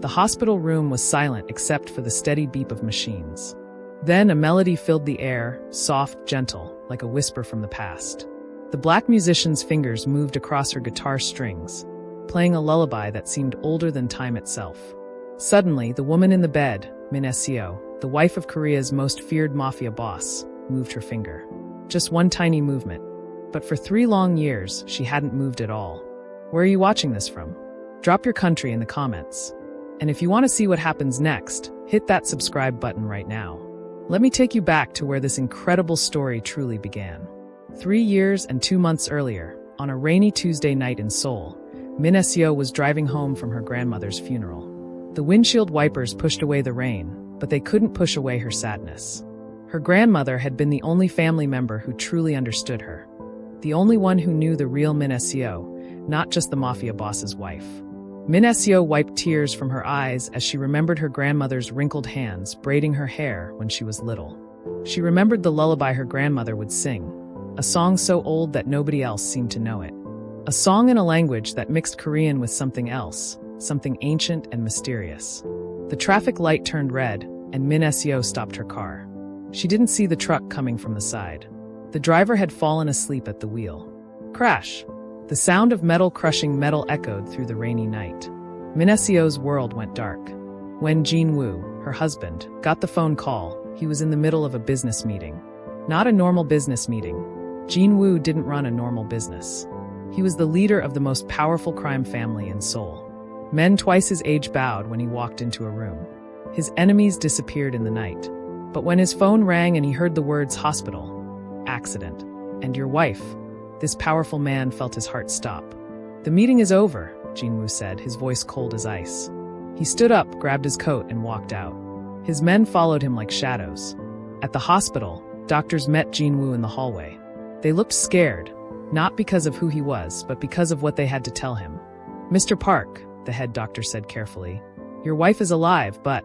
The hospital room was silent except for the steady beep of machines. Then a melody filled the air, soft, gentle, like a whisper from the past. The black musician's fingers moved across her guitar strings, playing a lullaby that seemed older than time itself. Suddenly, the woman in the bed, Min-seo, the wife of Korea's most feared mafia boss, moved her finger. Just one tiny movement. But for 3 long years, she hadn't moved at all. Where are you watching this from? Drop your country in the comments. And if you want to see what happens next, hit that subscribe button right now. Let me take you back to where this incredible story truly began. 3 years and 2 months earlier, on a rainy Tuesday night in Seoul, Min-seo was driving home from her grandmother's funeral. The windshield wipers pushed away the rain, but they couldn't push away her sadness. Her grandmother had been the only family member who truly understood her. The only one who knew the real Min-seo, not just the mafia boss's wife. Min-seo wiped tears from her eyes as she remembered her grandmother's wrinkled hands braiding her hair when she was little. She remembered the lullaby her grandmother would sing, a song so old that nobody else seemed to know it. A song in a language that mixed Korean with something else, something ancient and mysterious. The traffic light turned red, and Min-seo stopped her car. She didn't see the truck coming from the side. The driver had fallen asleep at the wheel. Crash! The sound of metal crushing metal echoed through the rainy night. Min-seo's world went dark. When Jin-woo, her husband, got the phone call, he was in the middle of a business meeting. Not a normal business meeting. Jin-woo didn't run a normal business. He was the leader of the most powerful crime family in Seoul. Men twice his age bowed when he walked into a room. His enemies disappeared in the night. But when his phone rang and he heard the words hospital, accident, and your wife, this powerful man felt his heart stop. The meeting is over, Jin-woo said, his voice cold as ice. He stood up, grabbed his coat, and walked out. His men followed him like shadows. At the hospital, doctors met Jin-woo in the hallway. They looked scared, not because of who he was, but because of what they had to tell him. Mr. Park, the head doctor said carefully, your wife is alive, but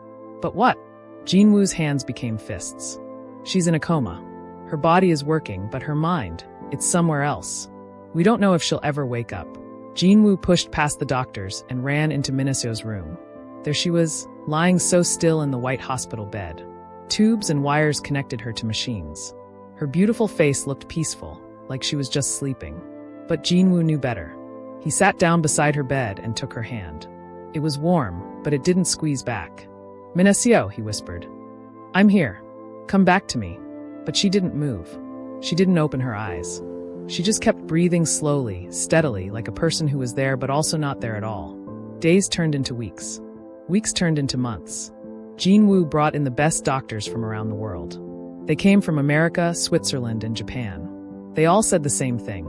what? Jin-woo's hands became fists. She's in a coma. Her body is working, but her mind, it's somewhere else. We don't know if she'll ever wake up. Jin-woo pushed past the doctors and ran into Min-seo's room. There she was, lying so still in the white hospital bed. Tubes and wires connected her to machines. Her beautiful face looked peaceful, like she was just sleeping. But Jin-woo knew better. He sat down beside her bed and took her hand. It was warm, but it didn't squeeze back. Min-seo, he whispered. I'm here. Come back to me. But she didn't move. She didn't open her eyes. She just kept breathing slowly, steadily, like a person who was there but also not there at all. Days turned into weeks. Weeks turned into months. Jin-woo brought in the best doctors from around the world. They came from America, Switzerland, and Japan. They all said the same thing.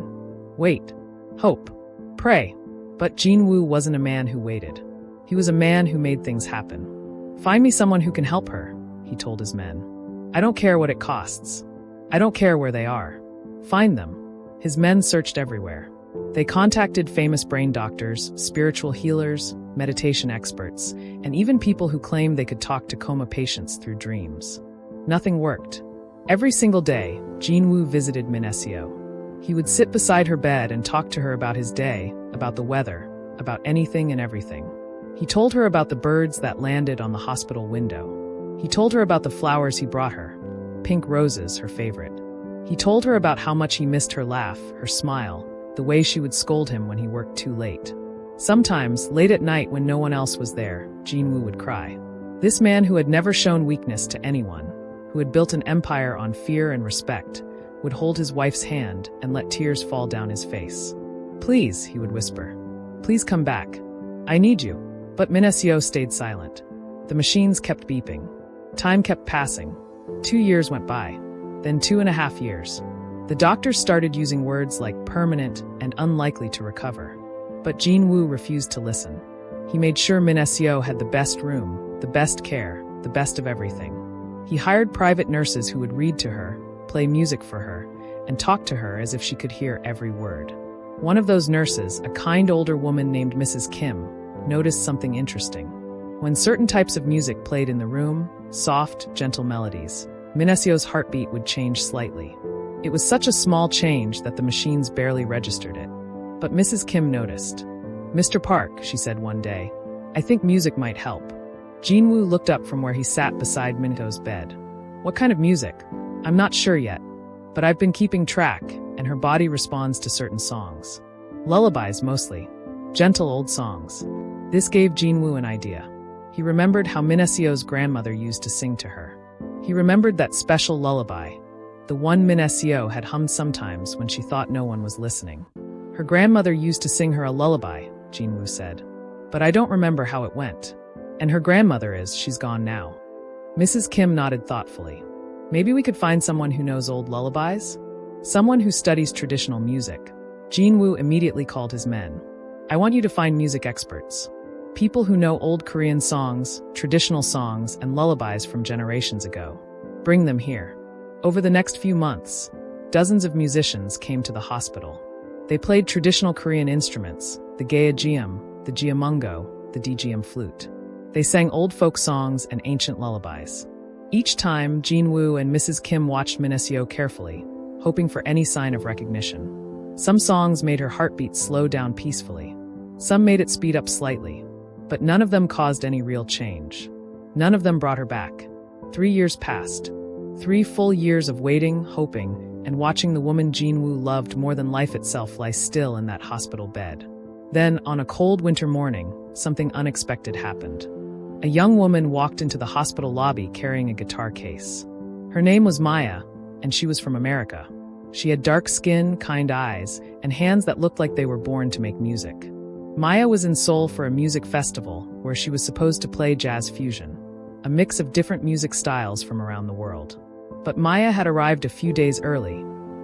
Wait. Hope. Pray. But Jin-woo wasn't a man who waited. He was a man who made things happen. Find me someone who can help her, he told his men. I don't care what it costs. I don't care where they are. Find them. His men searched everywhere. They contacted famous brain doctors, spiritual healers, meditation experts, and even people who claimed they could talk to coma patients through dreams. Nothing worked. Every single day, Jin-woo visited Min-seo. He would sit beside her bed and talk to her about his day, about the weather, about anything and everything. He told her about the birds that landed on the hospital window. He told her about the flowers he brought her. Pink roses, her favorite. He told her about how much he missed her laugh, her smile, the way she would scold him when he worked too late. Sometimes, late at night when no one else was there, Jin-woo would cry. This man who had never shown weakness to anyone, who had built an empire on fear and respect, would hold his wife's hand and let tears fall down his face. Please, he would whisper. Please come back. I need you. But Min-seo stayed silent. The machines kept beeping. Time kept passing. 2 years went by. Then 2.5 years. The doctors started using words like permanent and unlikely to recover. But Jin-woo refused to listen. He made sure Min-seo had the best room, the best care, the best of everything. He hired private nurses who would read to her, play music for her, and talk to her as if she could hear every word. One of those nurses, a kind older woman named Mrs. Kim, noticed something interesting. When certain types of music played in the room, soft, gentle melodies, Min-seo's heartbeat would change slightly. It was such a small change that the machines barely registered it. But Mrs. Kim noticed. Mr. Park, she said one day, I think music might help. Jin-woo looked up from where he sat beside Min-seo's bed. What kind of music? I'm not sure yet, but I've been keeping track, and her body responds to certain songs. Lullabies mostly. Gentle old songs. This gave Jin-woo an idea. He remembered how Min-seo's grandmother used to sing to her. He remembered that special lullaby, the one Min-seo had hummed sometimes when she thought no one was listening. Her grandmother used to sing her a lullaby, Jin-woo said. But I don't remember how it went. And her grandmother she's gone now. Mrs. Kim nodded thoughtfully. Maybe we could find someone who knows old lullabies? Someone who studies traditional music. Jin-woo immediately called his men. I want you to find music experts. People who know old Korean songs, traditional songs, and lullabies from generations ago. Bring them here. Over the next few months, dozens of musicians came to the hospital. They played traditional Korean instruments, the gaegeum, the jeomungo, the djeom flute. They sang old folk songs and ancient lullabies. Each time, Jin-woo and Mrs. Kim watched Min-seo carefully, hoping for any sign of recognition. Some songs made her heartbeat slow down peacefully. Some made it speed up slightly. But none of them caused any real change. None of them brought her back. 3 years passed. 3 full years of waiting, hoping, and watching the woman Jin-woo loved more than life itself lie still in that hospital bed. Then, on a cold winter morning, something unexpected happened. A young woman walked into the hospital lobby carrying a guitar case. Her name was Maya, and she was from America. She had dark skin, kind eyes, and hands that looked like they were born to make music. Maya was in Seoul for a music festival where she was supposed to play jazz fusion, a mix of different music styles from around the world. But Maya had arrived a few days early,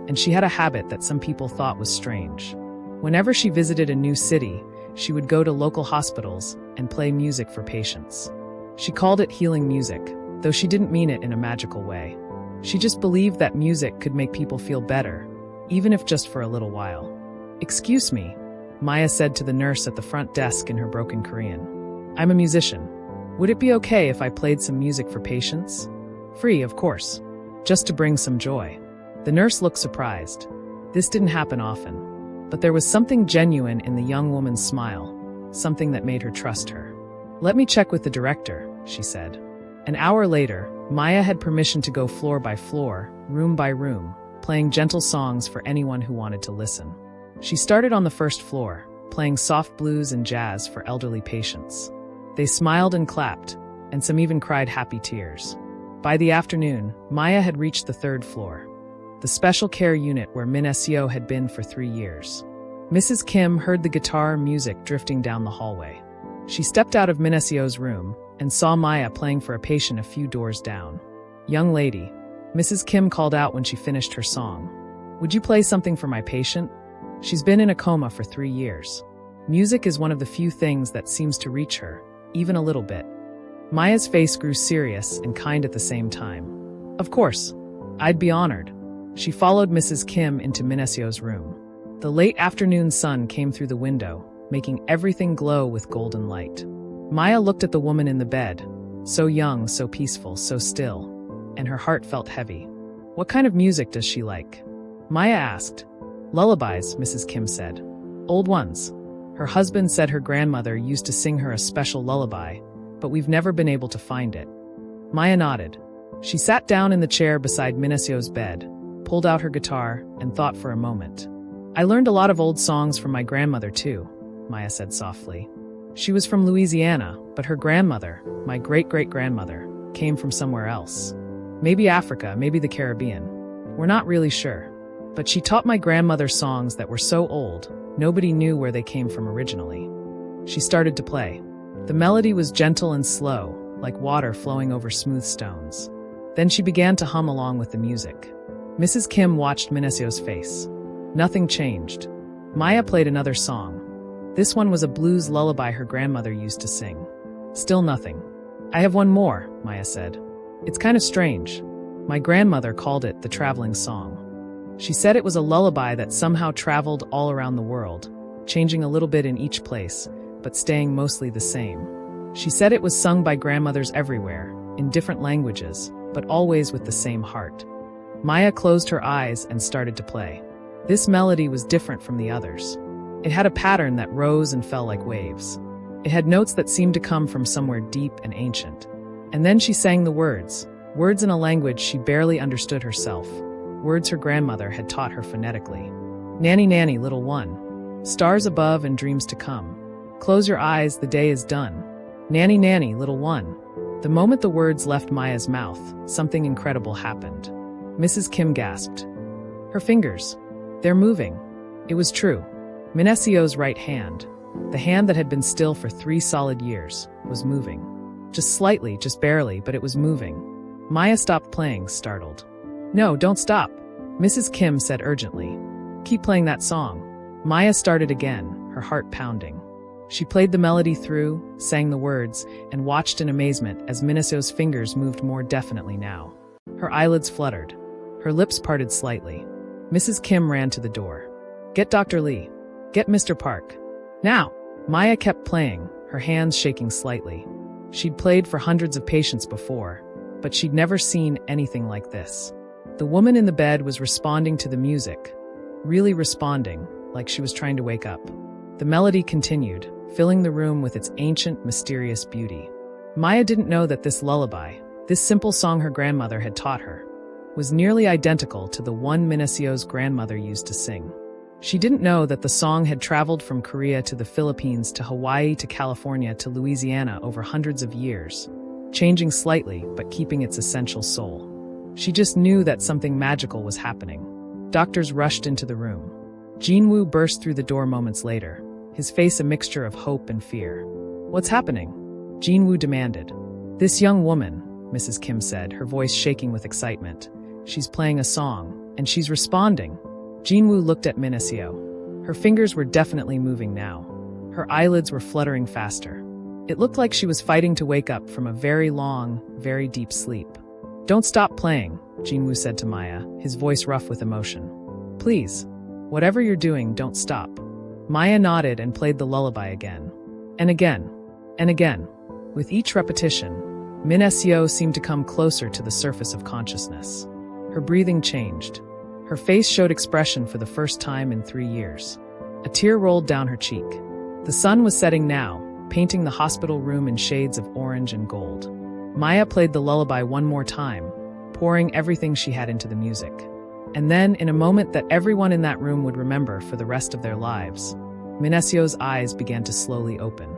and she had a habit that some people thought was strange. Whenever she visited a new city, she would go to local hospitals and play music for patients. She called it healing music, though she didn't mean it in a magical way. She just believed that music could make people feel better, even if just for a little while. "Excuse me," Maya said to the nurse at the front desk in her broken Korean. "I'm a musician. Would it be okay if I played some music for patients? Free, of course. Just to bring some joy." The nurse looked surprised. This didn't happen often. But there was something genuine in the young woman's smile, something that made her trust her. "Let me check with the director," she said. An hour later, Maya had permission to go floor by floor, room by room, playing gentle songs for anyone who wanted to listen. She started on the first floor, playing soft blues and jazz for elderly patients. They smiled and clapped, and some even cried happy tears. By the afternoon, Maya had reached the 3rd floor, the special care unit where Min-seo had been for 3 years. Mrs. Kim heard the guitar music drifting down the hallway. She stepped out of Min-seo's room and saw Maya playing for a patient a few doors down. "Young lady," Mrs. Kim called out when she finished her song. "Would you play something for my patient? She's been in a coma for 3 years. Music is one of the few things that seems to reach her, even a little bit." Maya's face grew serious and kind at the same time. "Of course. I'd be honored." She followed Mrs. Kim into Min-seo's room. The late afternoon sun came through the window, making everything glow with golden light. Maya looked at the woman in the bed, so young, so peaceful, so still, and her heart felt heavy. "What kind of music does she like?" Maya asked. "Lullabies," Mrs. Kim said. "Old ones." Her husband said her grandmother used to sing her a special lullaby, but we've never been able to find it. Maya nodded. She sat down in the chair beside Min-seo's bed, pulled out her guitar, and thought for a moment. "I learned a lot of old songs from my grandmother too," Maya said softly. "She was from Louisiana, but her grandmother, my great-great-grandmother, came from somewhere else. Maybe Africa, maybe the Caribbean. We're not really sure. But she taught my grandmother songs that were so old, nobody knew where they came from originally." She started to play. The melody was gentle and slow, like water flowing over smooth stones. Then she began to hum along with the music. Mrs. Kim watched Min-seo's face. Nothing changed. Maya played another song. This one was a blues lullaby her grandmother used to sing. Still nothing. "I have one more," Maya said. "It's kind of strange. My grandmother called it the traveling song. She said it was a lullaby that somehow traveled all around the world, changing a little bit in each place, but staying mostly the same. She said it was sung by grandmothers everywhere, in different languages, but always with the same heart." Maya closed her eyes and started to play. This melody was different from the others. It had a pattern that rose and fell like waves. It had notes that seemed to come from somewhere deep and ancient. And then she sang the words in a language she barely understood herself, words her grandmother had taught her phonetically. Nanny, nanny, little one. Stars above and dreams to come. Close your eyes, the day is done. Nanny, nanny, little one. The moment the words left Maya's mouth, something incredible happened. Mrs. Kim gasped. Her fingers. They're moving. It was true. Min-seo's right hand, the hand that had been still for 3 solid years, was moving. Just slightly, just barely, but it was moving. Maya stopped playing, startled. No, don't stop, Mrs. Kim said urgently. Keep playing that song. Maya started again, her heart pounding. She played the melody through, sang the words, and watched in amazement as Min-seo's fingers moved more definitely now. Her eyelids fluttered. Her lips parted slightly. Mrs. Kim ran to the door. Get Dr. Lee. Get Mr. Park. Now! Maya kept playing, her hands shaking slightly. She'd played for hundreds of patients before, but she'd never seen anything like this. The woman in the bed was responding to the music, really responding, like she was trying to wake up. The melody continued, filling the room with its ancient, mysterious beauty. Maya didn't know that this lullaby, this simple song her grandmother had taught her, was nearly identical to the one Min-seo's grandmother used to sing. She didn't know that the song had traveled from Korea to the Philippines to Hawaii to California to Louisiana over hundreds of years, changing slightly but keeping its essential soul. She just knew that something magical was happening. Doctors rushed into the room. Jin-woo burst through the door moments later, his face a mixture of hope and fear. What's happening? Jin-woo demanded. This young woman, Mrs. Kim said, her voice shaking with excitement. She's playing a song, and she's responding. Jin-woo looked at Min-seo. Her fingers were definitely moving now. Her eyelids were fluttering faster. It looked like she was fighting to wake up from a very long, very deep sleep. Don't stop playing, Jin-woo said to Maya, his voice rough with emotion. Please. Whatever you're doing, don't stop. Maya nodded and played the lullaby again. And again. And again. With each repetition, Min-seo seemed to come closer to the surface of consciousness. Her breathing changed. Her face showed expression for the first time in 3 years. A tear rolled down her cheek. The sun was setting now, painting the hospital room in shades of orange and gold. Maya played the lullaby one more time, pouring everything she had into the music. And then, in a moment that everyone in that room would remember for the rest of their lives, Min-seo's eyes began to slowly open.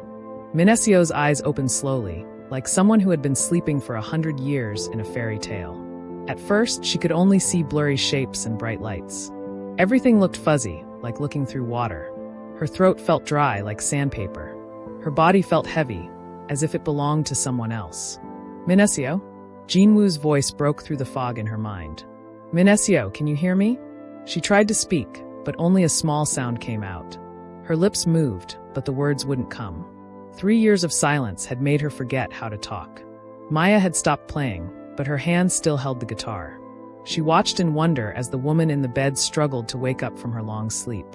Min-seo's eyes opened slowly, like someone who had been sleeping for 100 years in a fairy tale. At first, she could only see blurry shapes and bright lights. Everything looked fuzzy, like looking through water. Her throat felt dry, like sandpaper. Her body felt heavy, as if it belonged to someone else. Min-seo? Jin-woo's voice broke through the fog in her mind. Min-seo, can you hear me? She tried to speak, but only a small sound came out. Her lips moved, but the words wouldn't come. 3 years of silence had made her forget how to talk. Maya had stopped playing, but her hands still held the guitar. She watched in wonder as the woman in the bed struggled to wake up from her long sleep.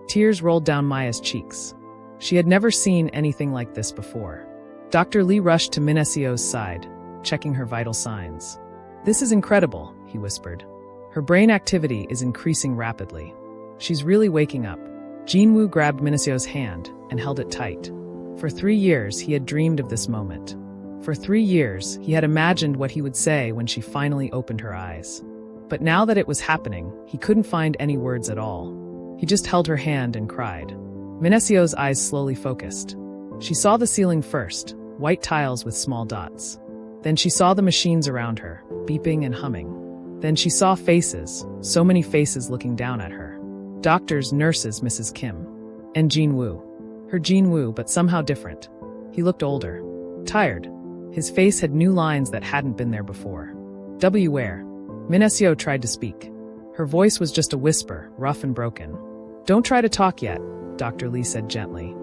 Tears rolled down Maya's cheeks. She had never seen anything like this before. Dr. Lee rushed to Min-seo's side, checking her vital signs. This is incredible, he whispered. Her brain activity is increasing rapidly. She's really waking up. Jin-woo grabbed Min-seo's hand and held it tight. For 3 years, he had dreamed of this moment. For 3 years, he had imagined what he would say when she finally opened her eyes. But now that it was happening, he couldn't find any words at all. He just held her hand and cried. Min-seo's eyes slowly focused. She saw the ceiling first, white tiles with small dots. Then she saw the machines around her, beeping and humming. Then she saw faces, so many faces looking down at her. Doctors, nurses, Mrs. Kim. And Jin-woo. Her Jin-woo, but somehow different. He looked older. Tired. His face had new lines that hadn't been there before. Where? Min-seo tried to speak. Her voice was just a whisper, rough and broken. Don't try to talk yet, Dr. Lee said gently.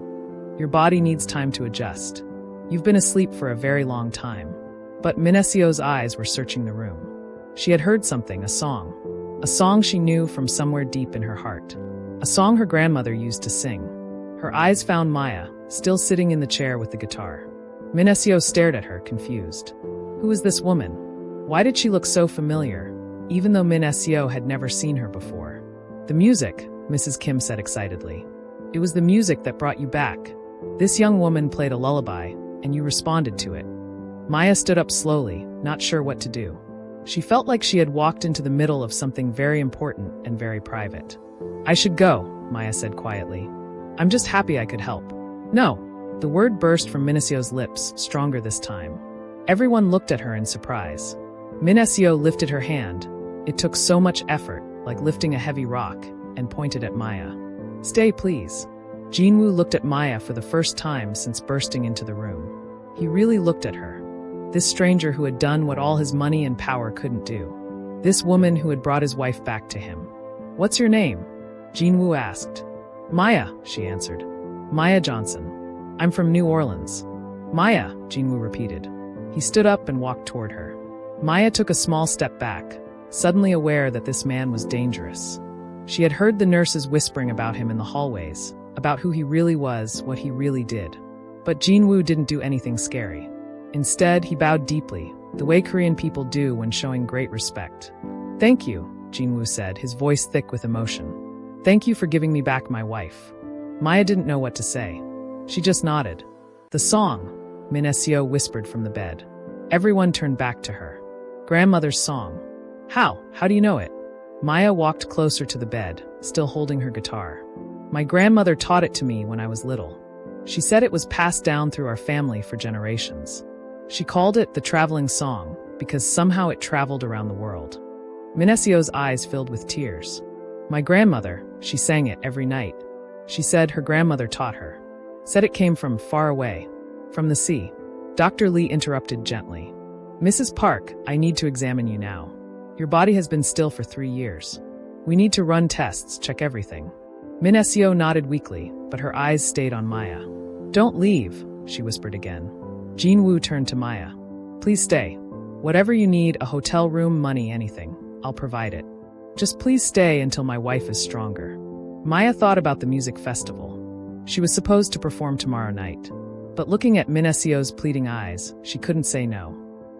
Your body needs time to adjust. You've been asleep for a very long time. But Min-seo's eyes were searching the room. She had heard something, a song. A song she knew from somewhere deep in her heart. A song her grandmother used to sing. Her eyes found Maya, still sitting in the chair with the guitar. Min-seo stared at her, confused. Who was this woman? Why did she look so familiar, even though Min-seo had never seen her before? The music, Mrs. Kim said excitedly. It was the music that brought you back. This young woman played a lullaby, and you responded to it. Maya stood up slowly, not sure what to do. She felt like she had walked into the middle of something very important and very private. I should go, Maya said quietly. I'm just happy I could help. No. The word burst from Min-seo's lips, stronger this time. Everyone looked at her in surprise. Min-seo lifted her hand. It took so much effort, like lifting a heavy rock, and pointed at Maya. Stay, please. Jin-woo looked at Maya for the first time since bursting into the room. He really looked at her. This stranger who had done what all his money and power couldn't do. This woman who had brought his wife back to him. What's your name? Jin-woo asked. Maya, she answered. Maya Johnson. I'm from New Orleans. Maya, Jin-woo repeated. He stood up and walked toward her. Maya took a small step back, suddenly aware that this man was dangerous. She had heard the nurses whispering about him in the hallways, about who he really was, what he really did. But Jin-woo didn't do anything scary. Instead, he bowed deeply, the way Korean people do when showing great respect. Thank you, Jin-woo said, his voice thick with emotion. Thank you for giving me back my wife. Maya didn't know what to say. She just nodded. The song, Min-seo whispered from the bed. Everyone turned back to her. Grandmother's song. How? How do you know it? Maya walked closer to the bed, still holding her guitar. My grandmother taught it to me when I was little. She said it was passed down through our family for generations. She called it the traveling song because somehow it traveled around the world. Min-seo's eyes filled with tears. My grandmother, she sang it every night. She said her grandmother taught her. Said it came from far away, from the sea. Dr. Lee interrupted gently. Mrs. Park, I need to examine you now. Your body has been still for 3 years. We need to run tests, check everything. Min-seo nodded weakly, but her eyes stayed on Maya. Don't leave, she whispered again. Jin-woo turned to Maya. Please stay. Whatever you need, a hotel room, money, anything. I'll provide it. Just please stay until my wife is stronger. Maya thought about the music festival. She was supposed to perform tomorrow night. But looking at Min-seo's pleading eyes, she couldn't say no.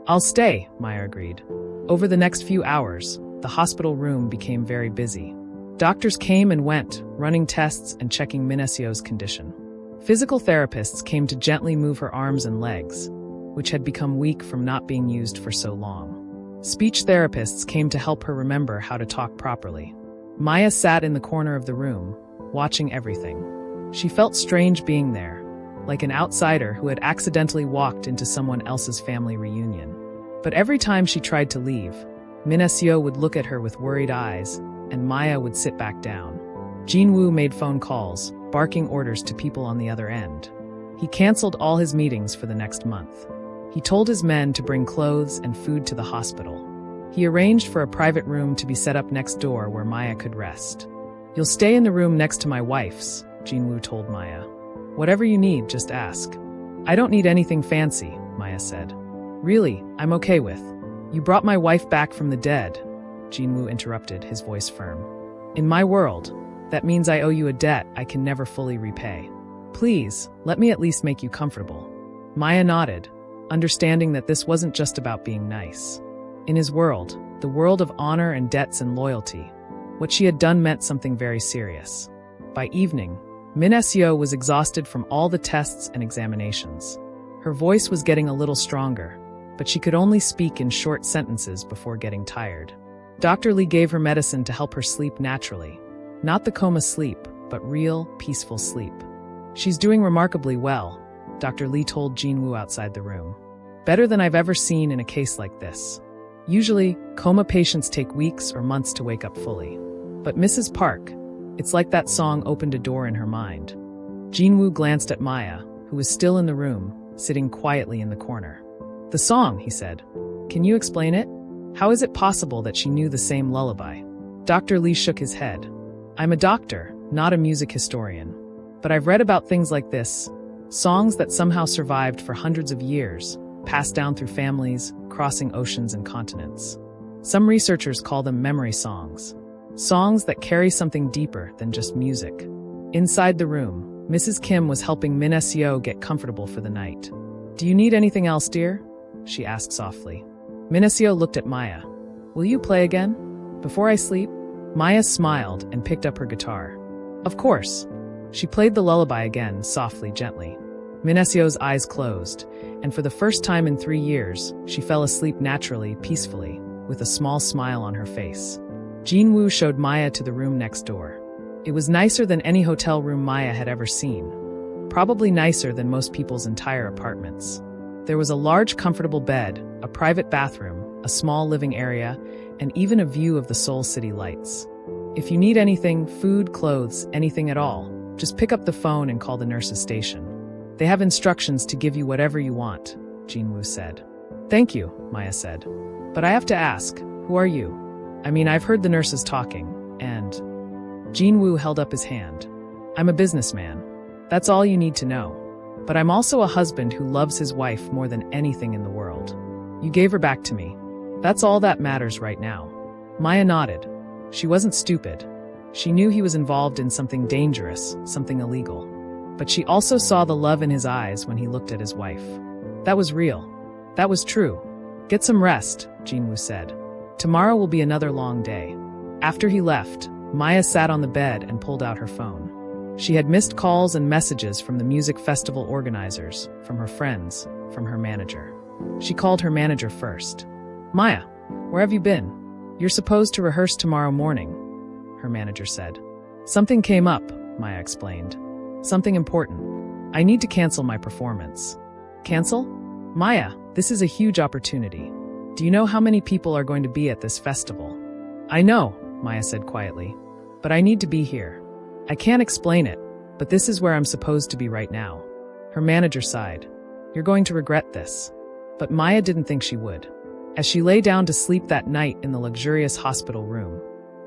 I'll stay, Maya agreed. Over the next few hours, the hospital room became very busy. Doctors came and went, running tests and checking Min-seo's condition. Physical therapists came to gently move her arms and legs, which had become weak from not being used for so long. Speech therapists came to help her remember how to talk properly. Maya sat in the corner of the room, watching everything. She felt strange being there, like an outsider who had accidentally walked into someone else's family reunion. But every time she tried to leave, Min-seo would look at her with worried eyes, and Maya would sit back down. Jin-woo made phone calls, barking orders to people on the other end. He canceled all his meetings for the next month. He told his men to bring clothes and food to the hospital. He arranged for a private room to be set up next door where Maya could rest. You'll stay in the room next to my wife's, Jin-woo told Maya. Whatever you need, just ask. I don't need anything fancy, Maya said. Really, I'm okay with. You brought my wife back from the dead, Jin-woo interrupted, his voice firm. In my world, that means I owe you a debt I can never fully repay. Please, let me at least make you comfortable. Maya nodded, understanding that this wasn't just about being nice. In his world, the world of honor and debts and loyalty, what she had done meant something very serious. By evening, Min-seo was exhausted from all the tests and examinations. Her voice was getting a little stronger, but she could only speak in short sentences before getting tired. Dr. Lee gave her medicine to help her sleep naturally. Not the coma sleep, but real, peaceful sleep. She's doing remarkably well, Dr. Lee told Jin-woo outside the room. Better than I've ever seen in a case like this. Usually, coma patients take weeks or months to wake up fully. But Mrs. Park, it's like that song opened a door in her mind. Jin-woo glanced at Maya, who was still in the room, sitting quietly in the corner. The song, he said. Can you explain it? How is it possible that she knew the same lullaby? Dr. Lee shook his head. I'm a doctor, not a music historian. But I've read about things like this, songs that somehow survived for hundreds of years, passed down through families, crossing oceans and continents. Some researchers call them memory songs. Songs that carry something deeper than just music. Inside the room, Mrs. Kim was helping Min-seo get comfortable for the night. Do you need anything else, dear? She asked softly. Min-seo looked at Maya. Will you play again? Before I sleep? Maya smiled and picked up her guitar. Of course. She played the lullaby again, softly, gently. Min-seo's eyes closed, and for the first time in 3 years, she fell asleep naturally, peacefully, with a small smile on her face. Jin-woo showed Maya to the room next door. It was nicer than any hotel room Maya had ever seen. Probably nicer than most people's entire apartments. There was a large, comfortable bed, a private bathroom, a small living area, and even a view of the Seoul city lights. If you need anything, food, clothes, anything at all, just pick up the phone and call the nurse's station. They have instructions to give you whatever you want, Jin-woo said. Thank you, Maya said. But I have to ask, who are you? I mean, I've heard the nurses talking, and… Jin-woo held up his hand. I'm a businessman. That's all you need to know. But I'm also a husband who loves his wife more than anything in the world. You gave her back to me. That's all that matters right now. Maya nodded. She wasn't stupid. She knew he was involved in something dangerous, something illegal. But she also saw the love in his eyes when he looked at his wife. That was real. That was true. Get some rest, Jin-woo said. Tomorrow will be another long day. After he left, Maya sat on the bed and pulled out her phone. She had missed calls and messages from the music festival organizers, from her friends, from her manager. She called her manager first. Maya, where have you been? You're supposed to rehearse tomorrow morning, her manager said. Something came up, Maya explained. Something important. I need to cancel my performance. Cancel? Maya, this is a huge opportunity. Do you know how many people are going to be at this festival? I know, Maya said quietly. But I need to be here. I can't explain it, but this is where I'm supposed to be right now. Her manager sighed. You're going to regret this. But Maya didn't think she would. As she lay down to sleep that night in the luxurious hospital room,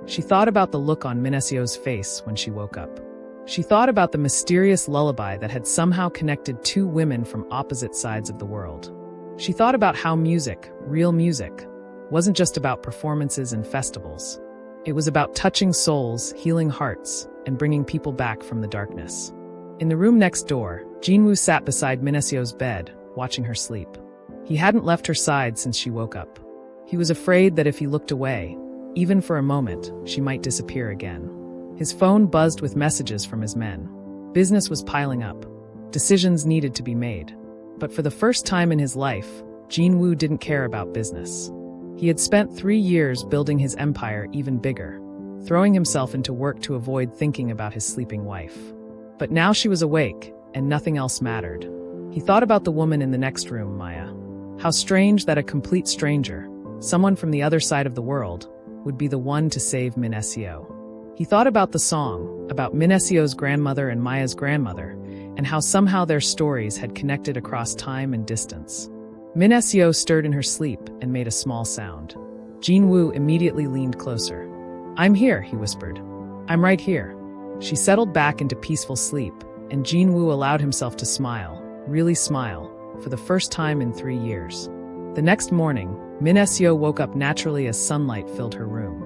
she thought about the look on Min-seo's face when she woke up. She thought about the mysterious lullaby that had somehow connected two women from opposite sides of the world. She thought about how music, real music, wasn't just about performances and festivals. It was about touching souls, healing hearts, and bringing people back from the darkness. In the room next door, Jin-woo sat beside Min-seo's bed, watching her sleep. He hadn't left her side since she woke up. He was afraid that if he looked away, even for a moment, she might disappear again. His phone buzzed with messages from his men. Business was piling up. Decisions needed to be made. But for the first time in his life, Jin-woo didn't care about business. He had spent 3 years building his empire even bigger, throwing himself into work to avoid thinking about his sleeping wife. But now she was awake, and nothing else mattered. He thought about the woman in the next room, Maya. How strange that a complete stranger, someone from the other side of the world, would be the one to save Min-seo. He thought about the song, about Min-seo's grandmother and Maya's grandmother, and how somehow their stories had connected across time and distance. Min-seo stirred in her sleep and made a small sound. Jin-woo immediately leaned closer. I'm here, he whispered. I'm right here. She settled back into peaceful sleep, and Jin-woo allowed himself to smile, really smile, for the first time in 3 years. The next morning, Min-seo woke up naturally as sunlight filled her room.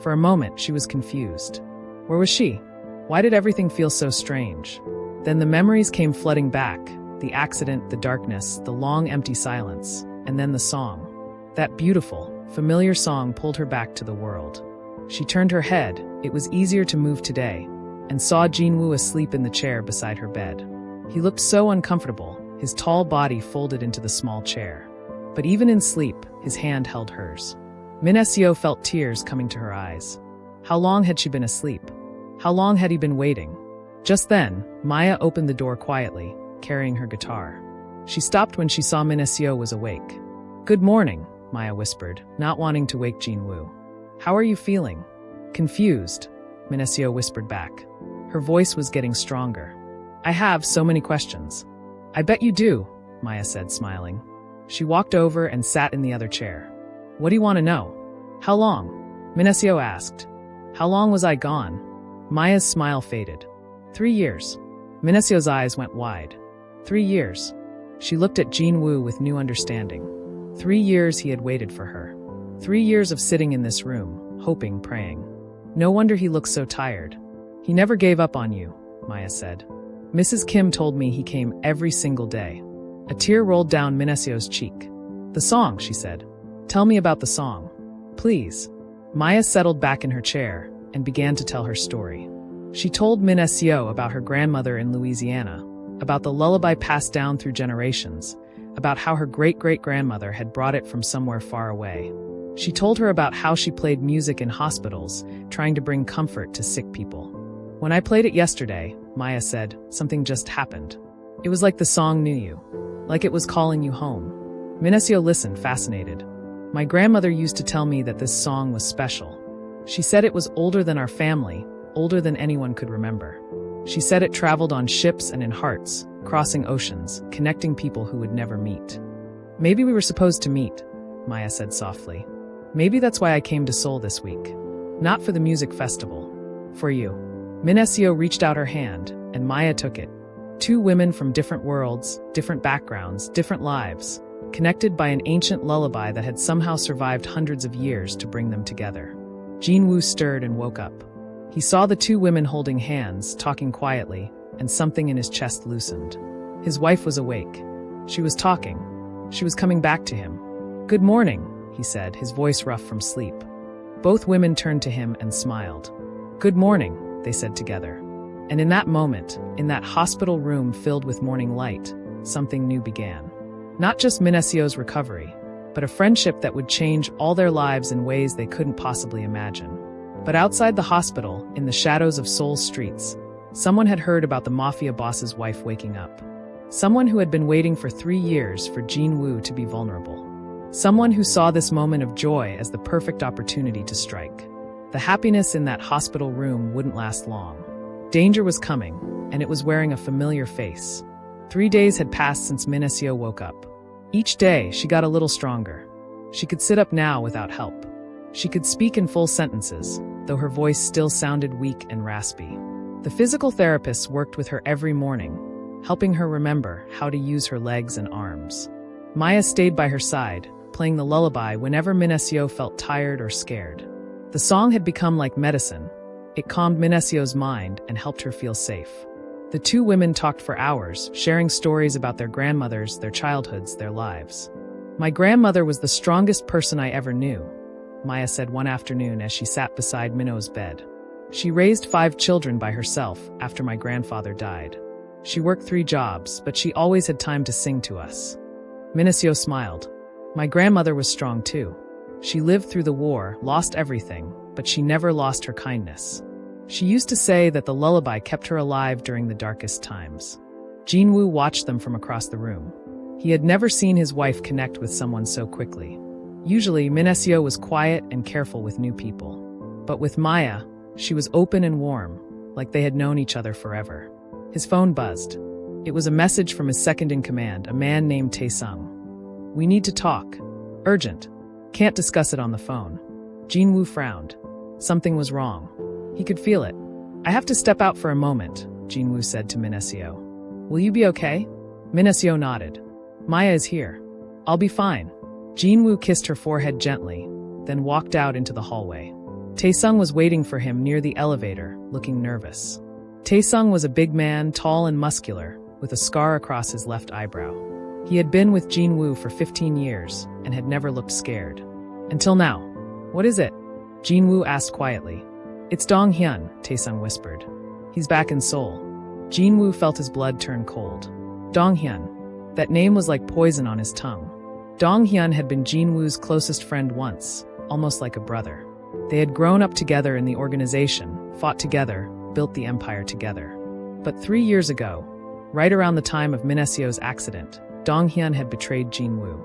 For a moment, she was confused. Where was she? Why did everything feel so strange? Then the memories came flooding back, the accident, the darkness, the long empty silence, and then the song. That beautiful, familiar song pulled her back to the world. She turned her head, it was easier to move today, and saw Jin-woo asleep in the chair beside her bed. He looked so uncomfortable, his tall body folded into the small chair. But even in sleep, his hand held hers. Min-seo felt tears coming to her eyes. How long had she been asleep? How long had he been waiting? Just then, Maya opened the door quietly, carrying her guitar. She stopped when she saw Min-seo was awake. Good morning, Maya whispered, not wanting to wake Jin-woo. How are you feeling? Confused, Min-seo whispered back. Her voice was getting stronger. I have so many questions. I bet you do, Maya said, smiling. She walked over and sat in the other chair. What do you want to know? How long? Min-seo asked. How long was I gone? Maya's smile faded. 3 years. Min-seo's eyes went wide. 3 years. She looked at Jin-woo with new understanding. 3 years he had waited for her. 3 years of sitting in this room, hoping, praying. No wonder he looked so tired. He never gave up on you, Maya said. Mrs. Kim told me he came every single day. A tear rolled down Min-seo's cheek. The song, she said. Tell me about the song. Please. Maya settled back in her chair and began to tell her story. She told Min-seo about her grandmother in Louisiana, about the lullaby passed down through generations, about how her great-great-grandmother had brought it from somewhere far away. She told her about how she played music in hospitals, trying to bring comfort to sick people. When I played it yesterday, Maya said, something just happened. It was like the song knew you, like it was calling you home. Min-seo listened, fascinated. My grandmother used to tell me that this song was special. She said it was older than our family, older than anyone could remember. She said it traveled on ships and in hearts, crossing oceans, connecting people who would never meet. Maybe we were supposed to meet, Maya said softly. Maybe that's why I came to Seoul this week. Not for the music festival. For you. Min-seo reached out her hand, and Maya took it. Two women from different worlds, different backgrounds, different lives, connected by an ancient lullaby that had somehow survived hundreds of years to bring them together. Jin-woo stirred and woke up. He saw the two women holding hands, talking quietly, and something in his chest loosened. His wife was awake. She was talking. She was coming back to him. "Good morning," he said, his voice rough from sleep. Both women turned to him and smiled. "Good morning," they said together. And in that moment, in that hospital room filled with morning light, something new began. Not just Min-seo's recovery, but a friendship that would change all their lives in ways they couldn't possibly imagine. But outside the hospital, in the shadows of Seoul's streets, someone had heard about the Mafia boss's wife waking up. Someone who had been waiting for 3 years for Jin-woo to be vulnerable. Someone who saw this moment of joy as the perfect opportunity to strike. The happiness in that hospital room wouldn't last long. Danger was coming, and it was wearing a familiar face. 3 days had passed since Min-seo woke up. Each day, she got a little stronger. She could sit up now without help. She could speak in full sentences, though her voice still sounded weak and raspy. The physical therapists worked with her every morning, helping her remember how to use her legs and arms. Maya stayed by her side, playing the lullaby whenever Min-seo felt tired or scared. The song had become like medicine. It calmed Min-seo's mind and helped her feel safe. The two women talked for hours, sharing stories about their grandmothers, their childhoods, their lives. "My grandmother was the strongest person I ever knew," Maya said one afternoon as she sat beside Min-seo's bed. "She raised 5 children by herself after my grandfather died. She worked 3 jobs, but she always had time to sing to us." Min-seo smiled. "My grandmother was strong too. She lived through the war, lost everything, but she never lost her kindness. She used to say that the lullaby kept her alive during the darkest times." Jin-woo watched them from across the room. He had never seen his wife connect with someone so quickly. Usually, Min-seo was quiet and careful with new people. But with Maya, she was open and warm, like they had known each other forever. His phone buzzed. It was a message from his second-in-command, a man named Tae-sung. "We need to talk. Urgent. Can't discuss it on the phone." Jin-woo frowned. Something was wrong. He could feel it. "I have to step out for a moment," Jin-woo said to Min-seo. "Will you be okay?" Min-seo nodded. "Maya is here. I'll be fine." Jin-woo kissed her forehead gently, then walked out into the hallway. Tae-sung was waiting for him near the elevator, looking nervous. Tae-sung was a big man, tall and muscular, with a scar across his left eyebrow. He had been with Jin-woo for 15 years and had never looked scared. Until now. "What is it?" Jin-woo asked quietly. "It's Dong-hyun," Tae-sung whispered. "He's back in Seoul." Jin-woo felt his blood turn cold. Dong-hyun. That name was like poison on his tongue. Dong-hyun had been Jin-woo's closest friend once, almost like a brother. They had grown up together in the organization, fought together, built the empire together. But 3 years ago, right around the time of Min-seo's accident, Dong-hyun had betrayed Jin-woo.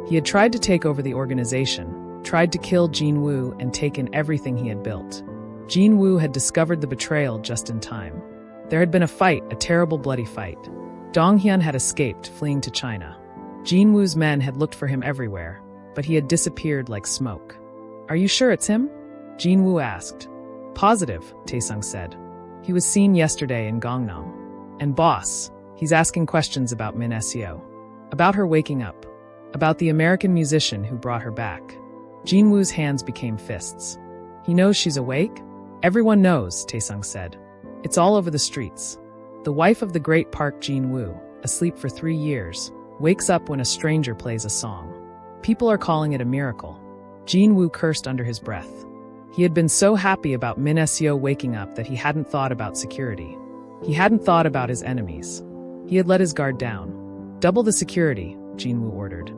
He had tried to take over the organization, tried to kill Jin-woo and taken everything he had built. Jin-woo had discovered the betrayal just in time. There had been a fight, a terrible bloody fight. Dong-hyun had escaped, fleeing to China. Jin-woo's men had looked for him everywhere, but he had disappeared like smoke. "Are you sure it's him?" Jin-woo asked. "Positive," Tae-sung said. "He was seen yesterday in Gangnam. And boss, he's asking questions about Min-seo. About her waking up. About the American musician who brought her back." Jin-woo's hands became fists. "He knows she's awake?" "Everyone knows," Tae-sung said. "It's all over the streets. The wife of the great Park Jin-woo, asleep for 3 years, wakes up when a stranger plays a song. People are calling it a miracle." Jin-woo cursed under his breath. He had been so happy about Min-seo waking up that he hadn't thought about security. He hadn't thought about his enemies. He had let his guard down. "Double the security," Jin-woo ordered.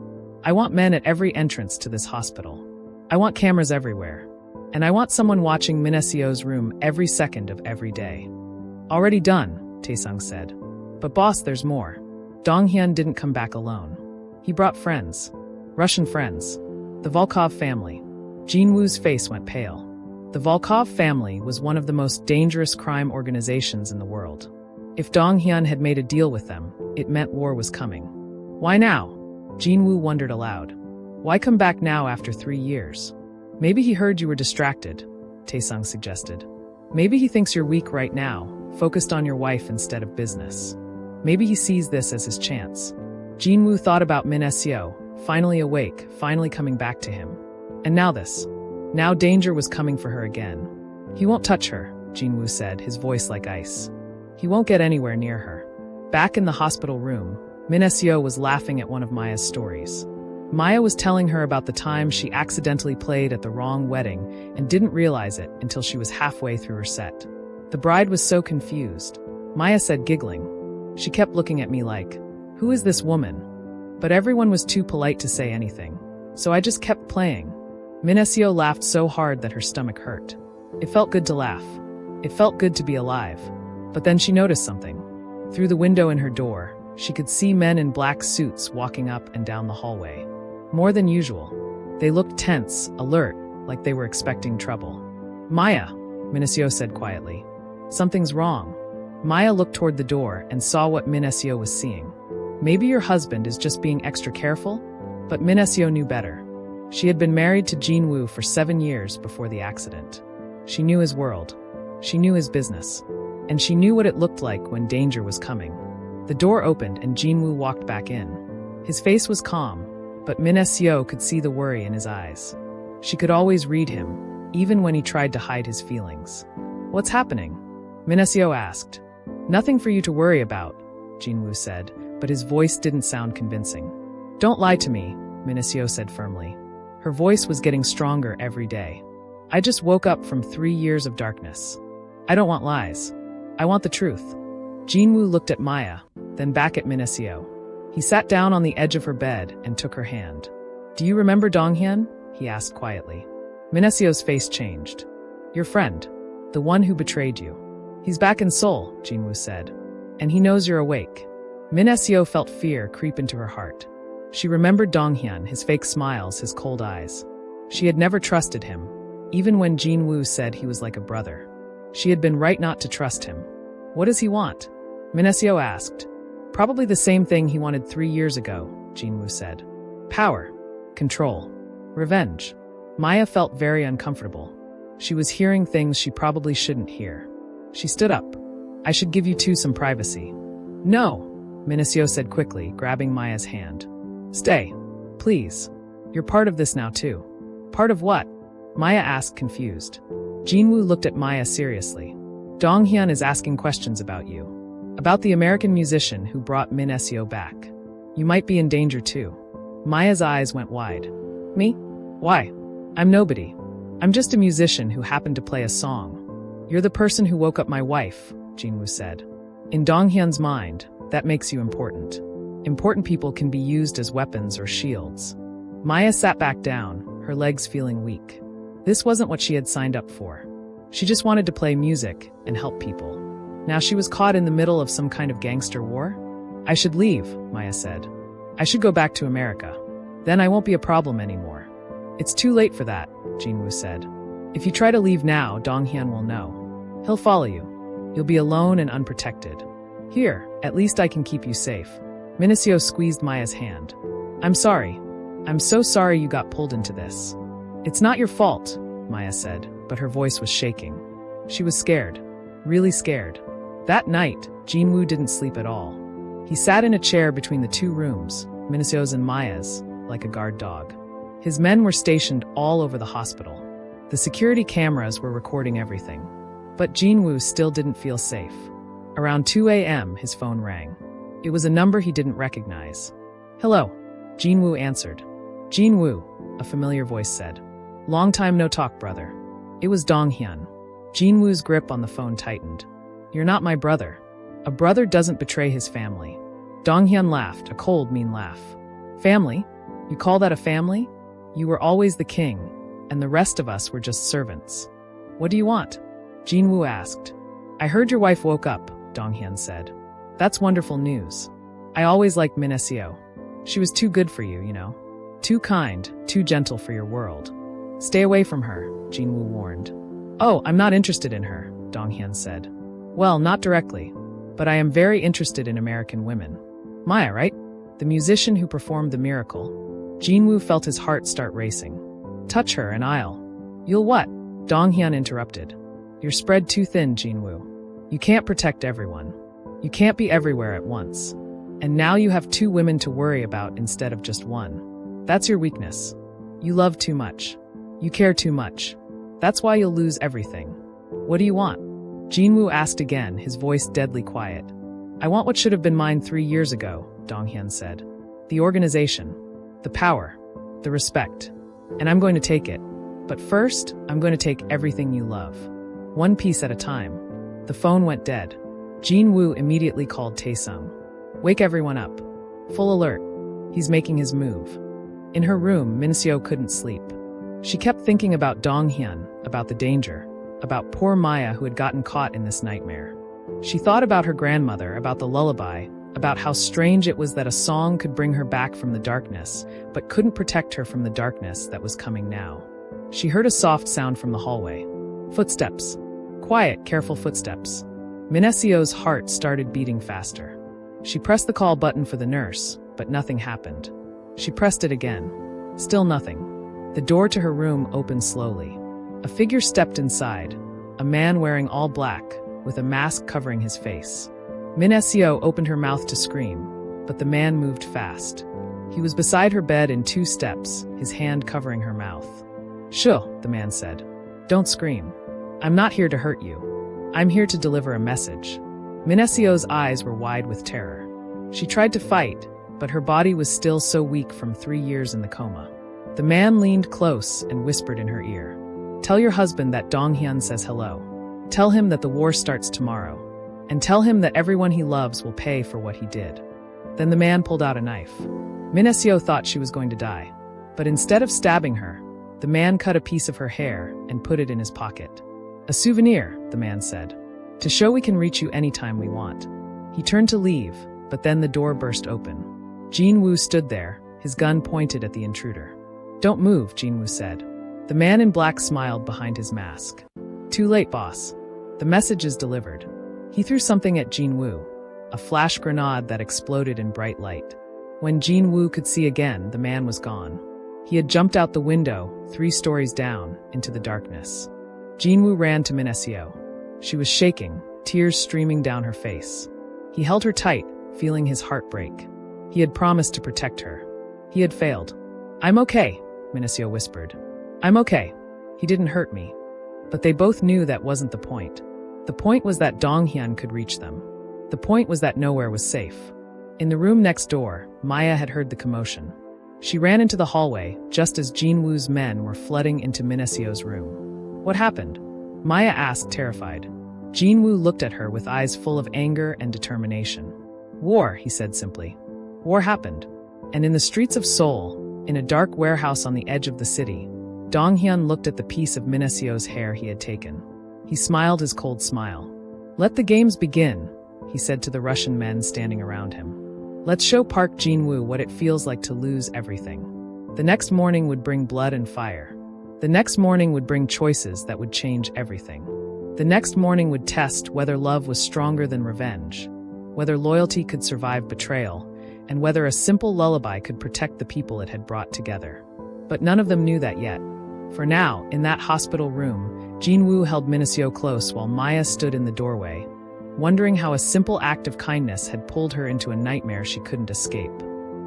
"I want men at every entrance to this hospital. I want cameras everywhere. And I want someone watching Min-seo's room every second of every day." "Already done," Taesung said. "But boss, there's more." Dong-hyun didn't come back alone. He brought friends. Russian friends. The Volkov family. Jin-woo's face went pale. The Volkov family was one of the most dangerous crime organizations in the world. If Dong-hyun had made a deal with them, it meant war was coming. "Why now?" Jin-woo wondered aloud. "Why come back now after 3 years?" "Maybe he heard you were distracted," Taesung suggested. "Maybe he thinks you're weak right now, focused on your wife instead of business. Maybe he sees this as his chance." Jin-woo thought about Min-seo, finally awake, finally coming back to him. And now this. Now danger was coming for her again. "He won't touch her," Jin-woo said, his voice like ice. "He won't get anywhere near her." Back in the hospital room, Min-seo was laughing at one of Maya's stories. Maya was telling her about the time she accidentally played at the wrong wedding and didn't realize it until she was halfway through her set. "The bride was so confused," Maya said, giggling. "She kept looking at me like, 'Who is this woman?' But everyone was too polite to say anything, so I just kept playing." Min-seo laughed so hard that her stomach hurt. It felt good to laugh. It felt good to be alive. But then she noticed something. Through the window in her door, she could see men in black suits walking up and down the hallway. More than usual. They looked tense, alert, like they were expecting trouble. "Maya," Min-seo said quietly. "Something's wrong." Maya looked toward the door and saw what Min-seo was seeing. "Maybe your husband is just being extra careful?" But Min-seo knew better. She had been married to Jin-woo for 7 years before the accident. She knew his world. She knew his business. And she knew what it looked like when danger was coming. The door opened and Jin-woo walked back in. His face was calm, but Min-seo could see the worry in his eyes. She could always read him, even when he tried to hide his feelings. "What's happening?" Min-seo asked. "Nothing for you to worry about," Jin-woo said, but his voice didn't sound convincing. "Don't lie to me," Min-seo said firmly. Her voice was getting stronger every day. "I just woke up from 3 years of darkness. I don't want lies. I want the truth." Jin-woo looked at Maya, then back at Min-seo. He sat down on the edge of her bed and took her hand. "Do you remember Dong-hyun?" he asked quietly. Min-seo's face changed. "Your friend. The one who betrayed you. He's back in Seoul," Jin-woo said. "And he knows you're awake." Min-seo felt fear creep into her heart. She remembered Dong-hyun, his fake smiles, his cold eyes. She had never trusted him, even when Jin-woo said he was like a brother. She had been right not to trust him. "What does he want?" Min-seo asked. "Probably the same thing he wanted 3 years ago," Jin-woo said. "Power. Control. Revenge." Maya felt very uncomfortable. She was hearing things she probably shouldn't hear. She stood up. "I should give you two some privacy." "No," Min-seo said quickly, grabbing Maya's hand. "Stay. Please. You're part of this now too." "Part of what?" Maya asked, confused. Jin-woo looked at Maya seriously. "Dong-hyun is asking questions about you. About the American musician who brought Min-seo back. You might be in danger too." Maya's eyes went wide. "Me? Why? I'm nobody. I'm just a musician who happened to play a song." "You're the person who woke up my wife," Jin-woo said. "In Dong-hyun's mind, that makes you important. Important people can be used as weapons or shields." Maya sat back down, her legs feeling weak. This wasn't what she had signed up for. She just wanted to play music and help people. Now she was caught in the middle of some kind of gangster war? "I should leave," Maya said. "I should go back to America. Then I won't be a problem anymore." "It's too late for that," Jin-woo said. "If you try to leave now, Dong-hyun will know. He'll follow you. You'll be alone and unprotected. Here, at least I can keep you safe." Min-seo squeezed Maya's hand. "I'm sorry. I'm so sorry you got pulled into this." "It's not your fault," Maya said, but her voice was shaking. She was scared. Really scared. That night, Jin-woo didn't sleep at all. He sat in a chair between the two rooms, Min-seo's and Maya's, like a guard dog. His men were stationed all over the hospital. The security cameras were recording everything. But Jin-woo still didn't feel safe. Around 2 a.m., his phone rang. It was a number he didn't recognize. "Hello," Jin-woo answered. "Jin-woo," a familiar voice said. "Long time no talk, brother." It was Dong-hyun. Jin-woo's grip on the phone tightened. "You're not my brother. A brother doesn't betray his family." Dong-hyun laughed, a cold, mean laugh. "Family? You call that a family? You were always the king, and the rest of us were just servants." "What do you want?" Jin-woo asked. "I heard your wife woke up," Dong-hyun said. "That's wonderful news. I always liked Min-seo. She was too good for you, you know. Too kind, too gentle for your world. Stay away from her," Jin-woo warned. "Oh, I'm not interested in her," Dong-hyun said. "Well, not directly, but I am very interested in American women. Maya, right? The musician who performed the miracle." Jin-woo felt his heart start racing. "Touch her and I'll—" "You'll what?" Dong-hyun interrupted. "You're spread too thin, Jin-woo. You can't protect everyone. You can't be everywhere at once. And now you have 2 women to worry about instead of just 1. That's your weakness. You love too much. You care too much. That's why you'll lose everything. What do you want?" Jin-woo asked again, his voice deadly quiet. "I want what should have been mine 3 years ago," Dong-hyun said. "The organization. The power. The respect. And I'm going to take it. But first, I'm going to take everything you love. 1 piece at a time." The phone went dead. Jin-woo immediately called Taesung. "Wake everyone up. Full alert. He's making his move." In her room, Min-seo couldn't sleep. She kept thinking about Dong-hyun, about the danger, about poor Maya who had gotten caught in this nightmare. She thought about her grandmother, about the lullaby, about how strange it was that a song could bring her back from the darkness, but couldn't protect her from the darkness that was coming now. She heard a soft sound from the hallway. Footsteps. Quiet, careful footsteps. Min-seo's heart started beating faster. She pressed the call button for the nurse, but nothing happened. She pressed it again. Still nothing. The door to her room opened slowly. A figure stepped inside, a man wearing all black, with a mask covering his face. Min-seo opened her mouth to scream, but the man moved fast. He was beside her bed in 2 steps, his hand covering her mouth. "Shh," the man said. "Don't scream. I'm not here to hurt you. I'm here to deliver a message." Min-seo's eyes were wide with terror. She tried to fight, but her body was still so weak from 3 years in the coma. The man leaned close and whispered in her ear. "Tell your husband that Dong-hyun says hello. Tell him that the war starts tomorrow. And tell him that everyone he loves will pay for what he did." Then the man pulled out a knife. Min-seo thought she was going to die. But instead of stabbing her, the man cut a piece of her hair and put it in his pocket. "A souvenir," the man said, "to show we can reach you anytime we want." He turned to leave, but then the door burst open. Jin-woo stood there, his gun pointed at the intruder. "Don't move," Jin-woo said. The man in black smiled behind his mask. "Too late, boss. The message is delivered." He threw something at Jin-woo, a flash grenade that exploded in bright light. When Jin-woo could see again, the man was gone. He had jumped out the window, 3 stories down, into the darkness. Jin-woo ran to Min-seo. She was shaking, tears streaming down her face. He held her tight, feeling his heart break. He had promised to protect her. He had failed. "I'm okay," Min-seo whispered. "I'm okay. He didn't hurt me." But they both knew that wasn't the point. The point was that Dong-hyun could reach them. The point was that nowhere was safe. In the room next door, Maya had heard the commotion. She ran into the hallway, just as Jin-woo's men were flooding into Min-seo's room. "What happened?" Maya asked, terrified. Jin-woo looked at her with eyes full of anger and determination. "War," he said simply. "War happened. And in the streets of Seoul, in a dark warehouse on the edge of the city, Dong-hyun looked at the piece of Min-seo's hair he had taken. He smiled his cold smile. "Let the games begin," he said to the Russian men standing around him. "Let's show Park Jin-woo what it feels like to lose everything." The next morning would bring blood and fire. The next morning would bring choices that would change everything. The next morning would test whether love was stronger than revenge, whether loyalty could survive betrayal, and whether a simple lullaby could protect the people it had brought together. But none of them knew that yet. For now, in that hospital room, Jin-woo held Min-seo close while Maya stood in the doorway, wondering how a simple act of kindness had pulled her into a nightmare she couldn't escape.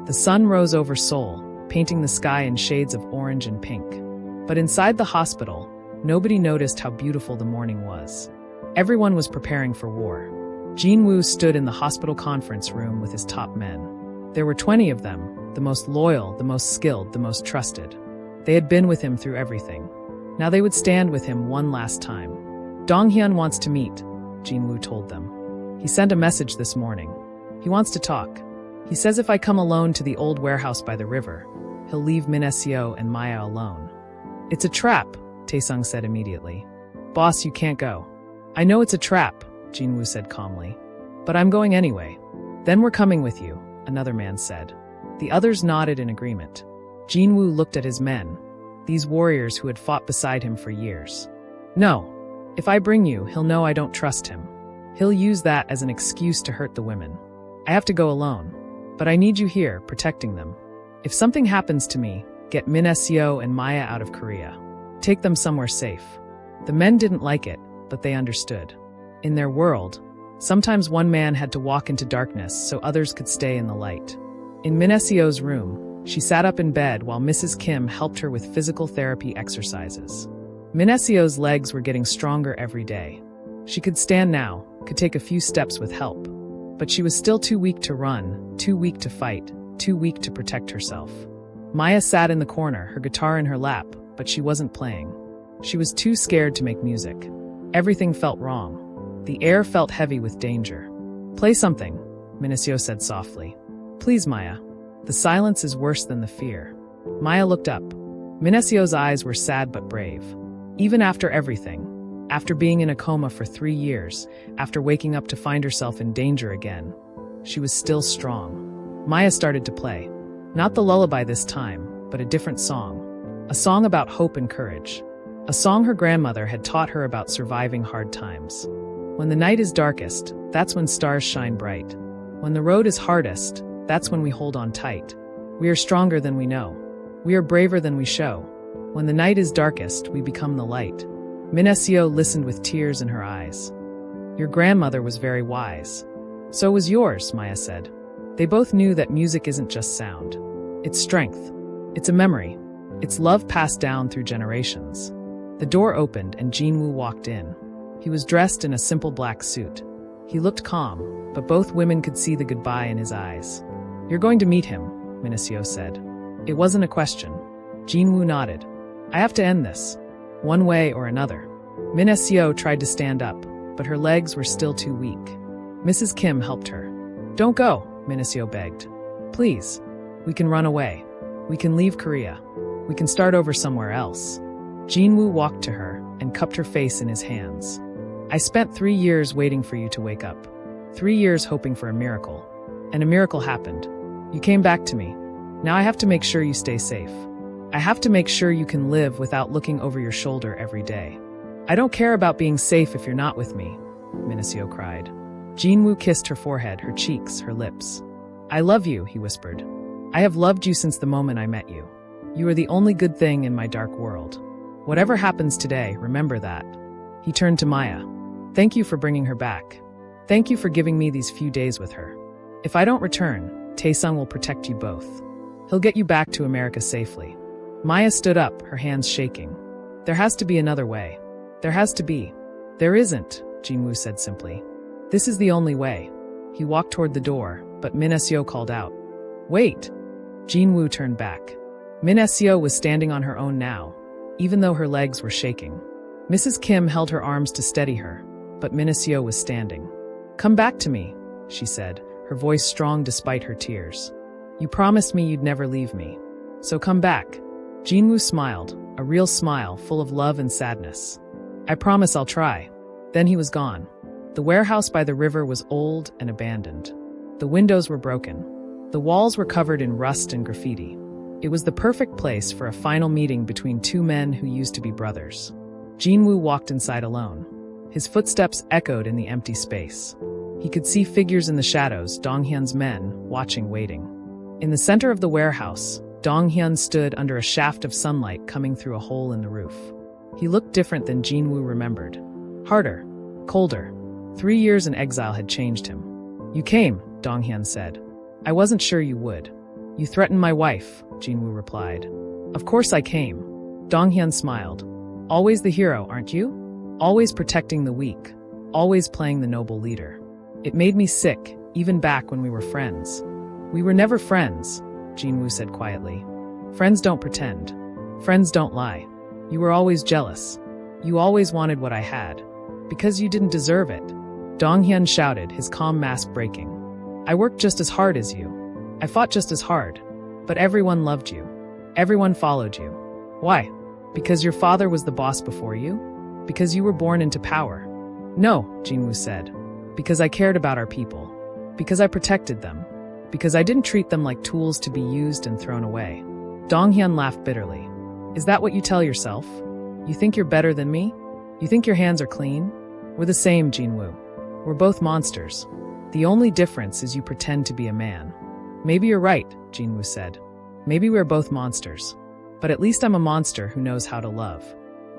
The sun rose over Seoul, painting the sky in shades of orange and pink. But inside the hospital, nobody noticed how beautiful the morning was. Everyone was preparing for war. Jin-woo stood in the hospital conference room with his top men. There were 20 of them, the most loyal, the most skilled, the most trusted. They had been with him through everything. Now they would stand with him one last time. Donghyun wants to meet, Jin-woo told them. He sent a message this morning. He wants to talk. He says if I come alone to the old warehouse by the river, he'll leave Min-seo and Maya alone. It's a trap, Taesung said immediately. Boss, you can't go. I know it's a trap, Jin-woo said calmly. But I'm going anyway. Then we're coming with you, another man said. The others nodded in agreement. Jin-woo looked at his men, these warriors who had fought beside him for years. No. If I bring you, he'll know I don't trust him. He'll use that as an excuse to hurt the women. I have to go alone. But I need you here, protecting them. If something happens to me, get Min-seo and Maya out of Korea. Take them somewhere safe. The men didn't like it, but they understood. In their world, sometimes one man had to walk into darkness so others could stay in the light. In Min-seo's room, she sat up in bed while Mrs. Kim helped her with physical therapy exercises. Min-seo's legs were getting stronger every day. She could stand now, could take a few steps with help. But she was still too weak to run, too weak to fight, too weak to protect herself. Maya sat in the corner, her guitar in her lap, but she wasn't playing. She was too scared to make music. Everything felt wrong. The air felt heavy with danger. Play something, Min-seo said softly. Please, Maya. The silence is worse than the fear. Maya looked up. Min-seo's eyes were sad but brave. Even after everything, after being in a coma for 3 years, after waking up to find herself in danger again, she was still strong. Maya started to play. Not the lullaby this time, but a different song. A song about hope and courage. A song her grandmother had taught her about surviving hard times. When the night is darkest, that's when stars shine bright. When the road is hardest, that's when we hold on tight. We are stronger than we know. We are braver than we show. When the night is darkest, we become the light. Min-seo listened with tears in her eyes. Your grandmother was very wise. So was yours, Maya said. They both knew that music isn't just sound. It's strength. It's a memory. It's love passed down through generations. The door opened and Jin-woo walked in. He was dressed in a simple black suit. He looked calm, but both women could see the goodbye in his eyes. You're going to meet him, Min-seo said. It wasn't a question. Jin-woo nodded. I have to end this. One way or another. Min-seo tried to stand up, but her legs were still too weak. Mrs. Kim helped her. Don't go, Min-seo begged. Please. We can run away. We can leave Korea. We can start over somewhere else. Jin-woo walked to her and cupped her face in his hands. I spent 3 years waiting for you to wake up. 3 years hoping for a miracle. And a miracle happened. You came back to me. Now I have to make sure you stay safe. I have to make sure you can live without looking over your shoulder every day. I don't care about being safe if you're not with me, Min-seo cried. Jin-woo kissed her forehead, her cheeks, her lips. I love you, he whispered. I have loved you since the moment I met you. You are the only good thing in my dark world. Whatever happens today, remember that. He turned to Maya. Thank you for bringing her back. Thank you for giving me these few days with her. If I don't return, Taesung will protect you both. He'll get you back to America safely. Maya stood up, her hands shaking. There has to be another way. There has to be. There isn't, Jin-woo said simply. This is the only way. He walked toward the door, but Min-seo called out. Wait! Jin-woo turned back. Min-seo was standing on her own now, even though her legs were shaking. Mrs. Kim held her arms to steady her, but Min-seo was standing. Come back to me, she said, her voice strong despite her tears. You promised me you'd never leave me. So come back. Jin-woo smiled, a real smile full of love and sadness. I promise I'll try. Then he was gone. The warehouse by the river was old and abandoned. The windows were broken. The walls were covered in rust and graffiti. It was the perfect place for a final meeting between two men who used to be brothers. Jin-woo walked inside alone. His footsteps echoed in the empty space. He could see figures in the shadows, Donghyun's men, watching, waiting. In the center of the warehouse, Donghyun stood under a shaft of sunlight coming through a hole in the roof. He looked different than Jin-woo remembered. Harder, colder. 3 years in exile had changed him. You came, Donghyun said. I wasn't sure you would. You threatened my wife, Jin-woo replied. Of course I came. Donghyun smiled. Always the hero, aren't you? Always protecting the weak. Always playing the noble leader. It made me sick, even back when we were friends. We were never friends, Jin-woo said quietly. Friends don't pretend. Friends don't lie. You were always jealous. You always wanted what I had. Because you didn't deserve it. Dong-hyun shouted, his calm mask breaking. I worked just as hard as you. I fought just as hard. But everyone loved you. Everyone followed you. Why? Because your father was the boss before you? Because you were born into power? No, Jin-woo said. Because I cared about our people. Because I protected them. Because I didn't treat them like tools to be used and thrown away. Dong-hyun laughed bitterly. Is that what you tell yourself? You think you're better than me? You think your hands are clean? We're the same, Jin-woo. We're both monsters. The only difference is you pretend to be a man. Maybe you're right, Jin-woo said. Maybe we're both monsters. But at least I'm a monster who knows how to love.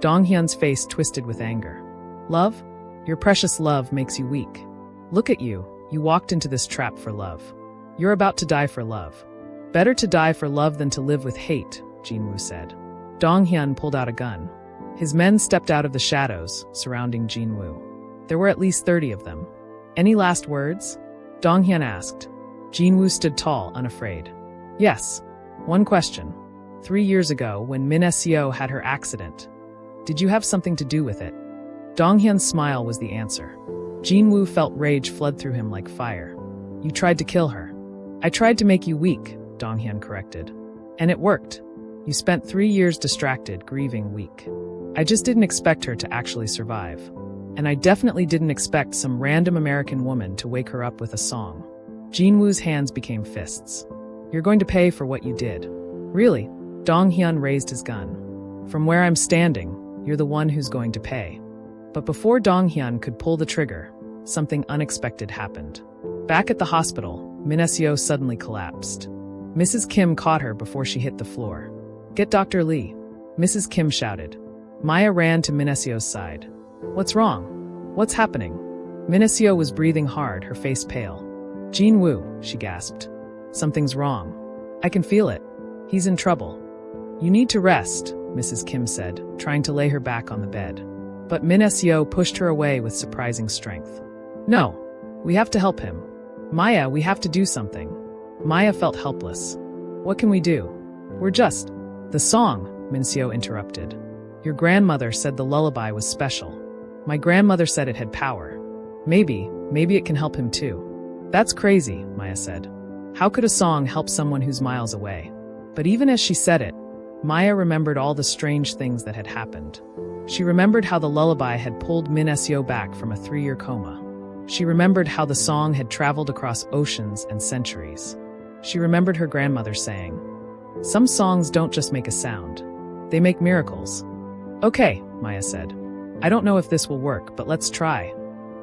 Dong-hyun's face twisted with anger. Love? Your precious love makes you weak. Look at you. You walked into this trap for love. You're about to die for love. Better to die for love than to live with hate, Jin-woo said. Dong-hyun pulled out a gun. His men stepped out of the shadows, surrounding Jin-woo. There were at least 30 of them. Any last words? Dong-hyun asked. Jin-woo stood tall, unafraid. Yes. One question. 3 years ago, when Min-seo had her accident, did you have something to do with it? Dong-hyun's smile was the answer. Jin-woo felt rage flood through him like fire. You tried to kill her. I tried to make you weak, Dong-hyun corrected. And it worked. You spent 3 years distracted, grieving, weak. I just didn't expect her to actually survive. And I definitely didn't expect some random American woman to wake her up with a song. Jin-woo's hands became fists. You're going to pay for what you did. Really? Dong-hyun raised his gun. From where I'm standing, you're the one who's going to pay. But before Dong-hyun could pull the trigger, something unexpected happened. Back at the hospital, Min-seo suddenly collapsed. Mrs. Kim caught her before she hit the floor. Get Dr. Lee. Mrs. Kim shouted. Maya ran to Min-seo's side. What's wrong? What's happening? Min-seo was breathing hard, her face pale. Jin-woo, she gasped. Something's wrong. I can feel it. He's in trouble. You need to rest, Mrs. Kim said, trying to lay her back on the bed. But Min-seo pushed her away with surprising strength. No, we have to help him. Maya, we have to do something. Maya felt helpless. What can we do? We're just... The song, Min-seo interrupted. Your grandmother said the lullaby was special. My grandmother said it had power. Maybe it can help him too. That's crazy, Maya said. How could a song help someone who's miles away? But even as she said it, Maya remembered all the strange things that had happened. She remembered how the lullaby had pulled Min-seo back from a 3-year coma. She remembered how the song had traveled across oceans and centuries. She remembered her grandmother saying, some songs don't just make a sound. They make miracles. Okay, Maya said. I don't know if this will work, but let's try.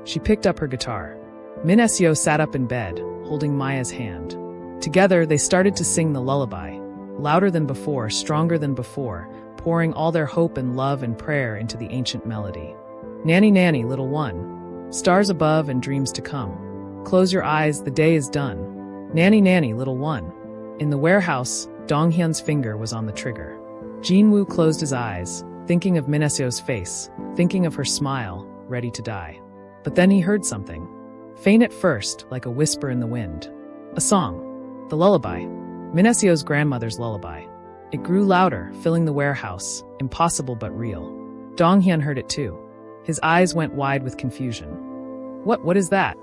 She picked up her guitar. Min-seo sat up in bed, holding Maya's hand. Together, they started to sing the lullaby, louder than before, stronger than before, pouring all their hope and love and prayer into the ancient melody. Nanny, nanny, little one. Stars above and dreams to come. Close your eyes, the day is done. Nanny, nanny, little one. In the warehouse, Dong-hyun's finger was on the trigger. Jin-woo closed his eyes, thinking of Min-seo's face, thinking of her smile, ready to die. But then he heard something. Faint at first, like a whisper in the wind. A song. The lullaby. Min-seo's grandmother's lullaby. It grew louder, filling the warehouse, impossible but real. Dong-hyun heard it too. His eyes went wide with confusion. What is that?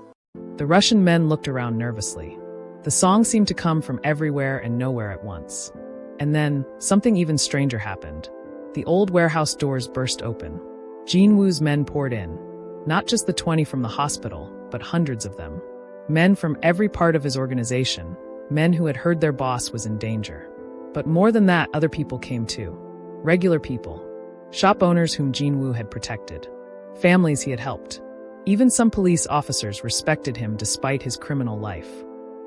The Russian men looked around nervously. The song seemed to come from everywhere and nowhere at once. And then, something even stranger happened. The old warehouse doors burst open. Jin-woo's men poured in. Not just the 20 from the hospital, but hundreds of them. Men from every part of his organization, men who had heard their boss was in danger. But more than that, other people came too. Regular people. Shop owners whom Jin-woo had protected. Families he had helped. Even some police officers respected him despite his criminal life.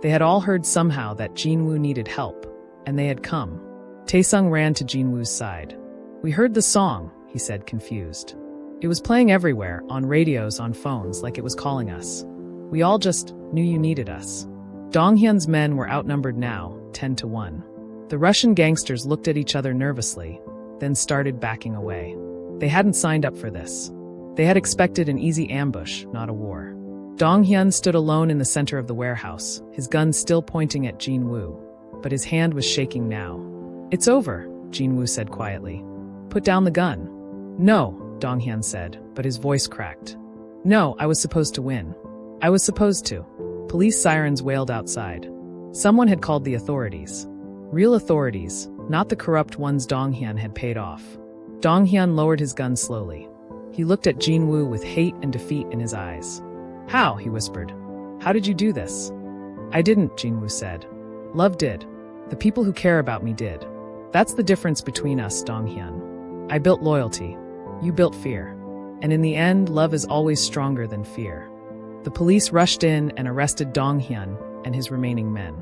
They had all heard somehow that Jin-woo needed help, and they had come. Taesung ran to Jin-woo's side. We heard the song, he said, confused. It was playing everywhere, on radios, on phones, like it was calling us. We all just knew you needed us. Dong-hyun's men were outnumbered now, 10-1. The Russian gangsters looked at each other nervously, then started backing away. They hadn't signed up for this. They had expected an easy ambush, not a war. Dong-hyun stood alone in the center of the warehouse, his gun still pointing at Jin-woo. But his hand was shaking now. It's over, Jin-woo said quietly. Put down the gun. No, Donghyun said, but his voice cracked. No, I was supposed to win. I was supposed to. Police sirens wailed outside. Someone had called the authorities. Real authorities, not the corrupt ones Donghyun had paid off. Donghyun lowered his gun slowly. He looked at Jin-woo with hate and defeat in his eyes. How? He whispered. How did you do this? I didn't, Jin-woo said. Love did. The people who care about me did. That's the difference between us, Donghyun. I built loyalty. You built fear. And in the end, love is always stronger than fear. The police rushed in and arrested Donghyun and his remaining men.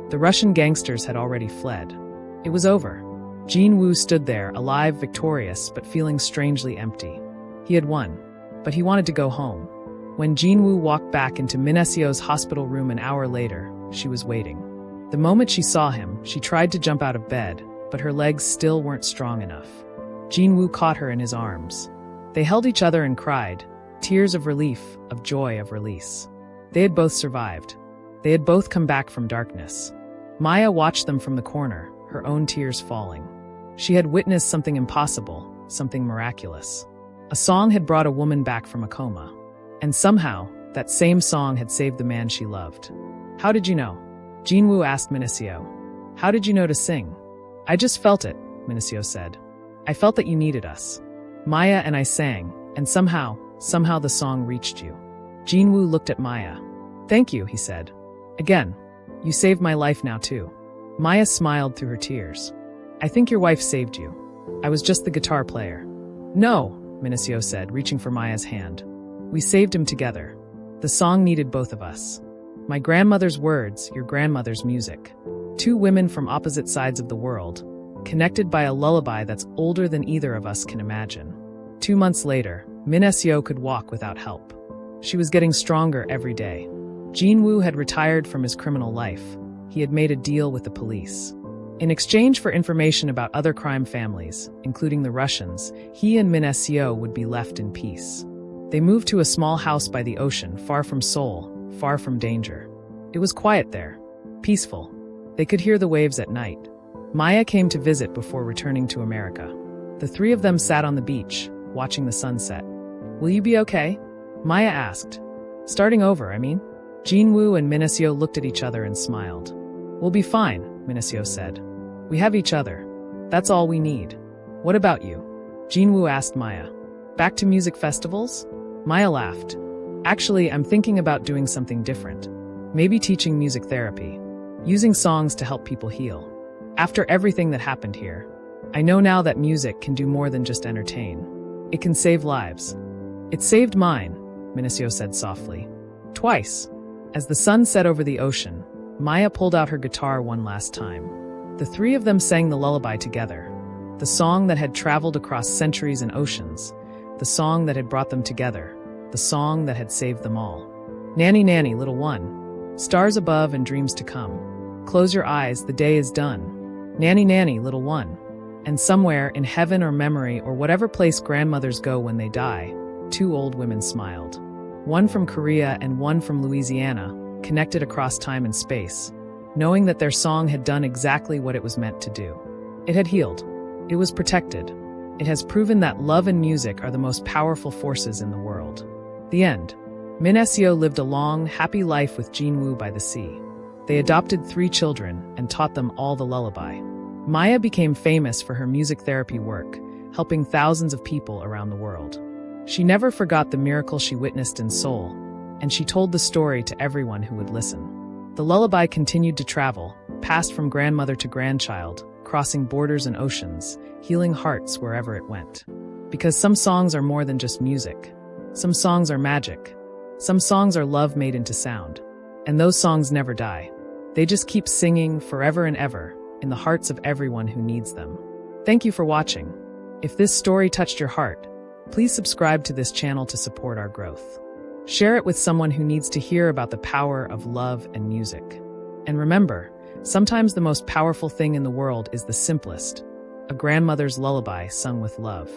The Russian gangsters had already fled. It was over. Jin-woo stood there, alive, victorious, but feeling strangely empty. He had won, but he wanted to go home. When Jin-woo walked back into Min-seo's hospital room an hour later, she was waiting. The moment she saw him, she tried to jump out of bed, but her legs still weren't strong enough. Jin-woo caught her in his arms. They held each other and cried, tears of relief, of joy, of release. They had both survived. They had both come back from darkness. Maya watched them from the corner, her own tears falling. She had witnessed something impossible, something miraculous. A song had brought a woman back from a coma. And somehow, that same song had saved the man she loved. How did you know? Jin-woo asked Min-seo. How did you know to sing? I just felt it, Min-seo said. I felt that you needed us. Maya and I sang, and somehow the song reached you. Jin-woo looked at Maya. Thank you, he said. Again, you saved my life now too. Maya smiled through her tears. I think your wife saved you. I was just the guitar player. No, Min-seo said, reaching for Maya's hand. We saved him together. The song needed both of us. My grandmother's words, your grandmother's music. Two women from opposite sides of the world, connected by a lullaby that's older than either of us can imagine. 2 months later, Min-seo could walk without help. She was getting stronger every day. Jin-woo had retired from his criminal life. He had made a deal with the police. In exchange for information about other crime families, including the Russians, he and Min-seo would be left in peace. They moved to a small house by the ocean, far from Seoul, far from danger. It was quiet there, peaceful. They could hear the waves at night. Maya came to visit before returning to America. The three of them sat on the beach, watching the sunset. Will you be okay? Maya asked. Starting over, I mean? Jin-woo and Min-seo looked at each other and smiled. We'll be fine, Min-seo said. We have each other. That's all we need. What about you? Jin-woo asked Maya. Back to music festivals? Maya laughed. Actually, I'm thinking about doing something different. Maybe teaching music therapy. Using songs to help people heal. After everything that happened here, I know now that music can do more than just entertain. It can save lives. It saved mine, Min-seo said softly. Twice. As the sun set over the ocean, Maya pulled out her guitar one last time. The three of them sang the lullaby together. The song that had traveled across centuries and oceans. The song that had brought them together. The song that had saved them all. Nanny, nanny, little one. Stars above and dreams to come. Close your eyes, the day is done. Nanny, nanny, little one. And somewhere, in heaven or memory or whatever place grandmothers go when they die, 2 old women smiled. One from Korea and one from Louisiana, connected across time and space, knowing that their song had done exactly what it was meant to do. It had healed. It was protected. It has proven that love and music are the most powerful forces in the world. The end. Min-seo lived a long, happy life with Jin-woo by the sea. They adopted 3 children and taught them all the lullaby. Maya became famous for her music therapy work, helping thousands of people around the world. She never forgot the miracle she witnessed in Seoul, and she told the story to everyone who would listen. The lullaby continued to travel, passed from grandmother to grandchild, crossing borders and oceans, healing hearts wherever it went. Because some songs are more than just music. Some songs are magic. Some songs are love made into sound. And those songs never die. They just keep singing forever and ever, in the hearts of everyone who needs them. Thank you for watching. If this story touched your heart, please subscribe to this channel to support our growth. Share it with someone who needs to hear about the power of love and music. And remember, sometimes the most powerful thing in the world is the simplest, a grandmother's lullaby sung with love.